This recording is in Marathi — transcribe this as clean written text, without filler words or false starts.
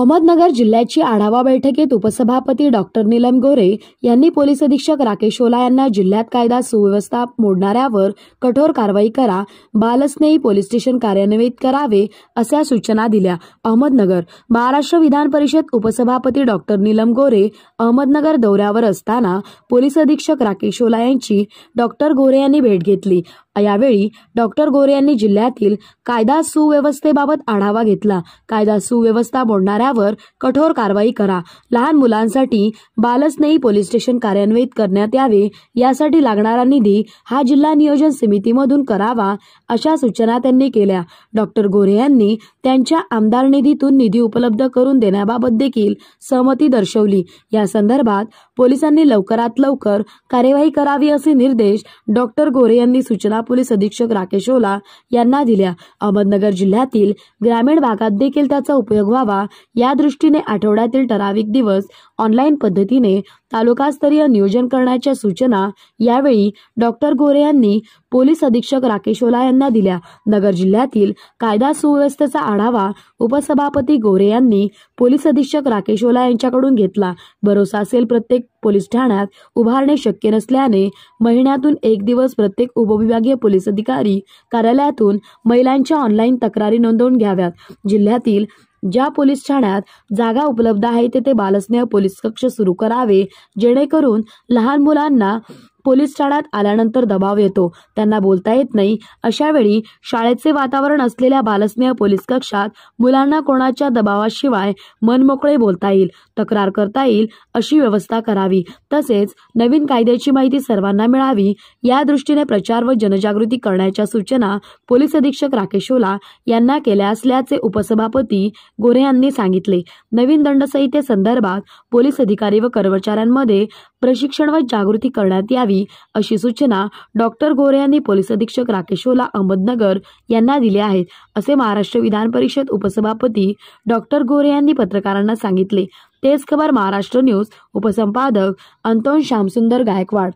अहमदनगर जिल्ह्याची आढावा बैठकीत उपसभापती डॉक्टर नीलम गोरे यांनी पोलीस अधीक्षक राकेश ओला यांना जिल्ह्यात कायदा सुव्यवस्था मोडणाऱ्यावर कठोर कारवाई करा, बालस्नेही पोलीस स्टेशन कार्यान्वित करावे अशा सूचना दिल्या। अहमदनगर महाराष्ट्र विधान परिषद उपसभापती डॉक्टर नीलम गोरे अहमदनगर दौऱ्यावर असताना पोलीस अधीक्षक राकेश ओला यांची डॉक्टर गोरे यांनी भेट घेतली। यावेळी डॉक्टर गोरे यांनी जिल्ह्यातील कायदा सुव्यवस्थेबाबत आढावा घेतला। कायदा सुव्यवस्था मोडणाऱ्यावर कठोर कारवाई करा, लहान मुलांसाठी बालस्नेही पोलीस स्टेशन कार्यान्वित करण्यात यावे, यासाठी लागणारा निधी हा जिल्हा नियोजन समितीमधून करावा अशा सूचना त्यांनी केल्या। डॉक्टर गोरे यांनी त्यांच्या आमदार निधीतून निधी उपलब्ध करून देण्याबाबत देखील सहमती दर्शवली। या संदर्भात पोलिसांनी लवकरात लवकर कार्यवाही करावी असे निर्देश डॉक्टर गोरे यांनी सूचना पोलीस अधीक्षक राकेश ओला यांना दिल्या। अहमदनगर जिल्ह्यातील ग्रामीण भागात देखील त्याचा उपयोग व्हावा या दृष्टीने आठवड्यातील ठराविक दिवस ऑनलाईन पद्धतीने तालुकास्तरीय नियोजन करण्याच्या सूचना यावेळी डॉक्टर गोरे यांनी पोलीस अधीक्षक राकेश ओला यांना दिल्या। नगर जिल्ह्यातील कायदा सुव्यवस्थेचा आढावा उपसभापती गोरे यांनी पोलीस अधीक्षक राकेश ओला यांच्याकडून घेतला। भरोसा असेल प्रत्येक पोलीस ठाण्यात उभारणे शक्य नसल्याने महिन्यातून एक दिवस प्रत्येक उपविभागीय पोलीस अधिकारी कार्यालयातून महिलांच्या ऑनलाईन तक्रारी नोंदवून घ्याव्यात। जिल्ह्यातील ज्या पोलीस ठाण्यात जागा उपलब्ध आहे तेथे बालस्नेह पोलीस कक्ष सुरू करावे, जेणेकरून लहान मुलांना पोलीस ठाण्यात आल्यानंतर दबाव येतो, त्यांना बोलता येत नाही, अशा वेळी शाळेचे वातावरण असलेल्या बालस्नेह पोलीस कक्षात मुलांना कोणाच्या दबावाशिवाय मनमोकळे बोलता येईल, तक्रार करता येईल अशी व्यवस्था करावी। तसेच नवीन कायद्याची माहिती सर्वांना मिळावी या दृष्टीने प्रचार व जनजागृती करण्याच्या सूचना पोलीस अधीक्षक राकेश ओला यांना केल्या असल्याचे उपसभापती गोरे यांनी सांगितले। नवीन दंडसंहितेसंदर्भात पोलीस अधिकारी व कर्मचाऱ्यांमध्ये प्रशिक्षण व जागृती करण्यात यावी अशी सूचना डॉक्टर गोरे यांनी पोलीस अधीक्षक राकेश ओला अहमदनगर यांना दिल्या आहेत, असे महाराष्ट्र विधान परिषद उपसभापती डॉक्टर गोरे यांनी पत्रकारांना सांगितले। तेच खबर महाराष्ट्र न्यूज उपसंपादक अंतोन श्यामसुंदर गायकवाड।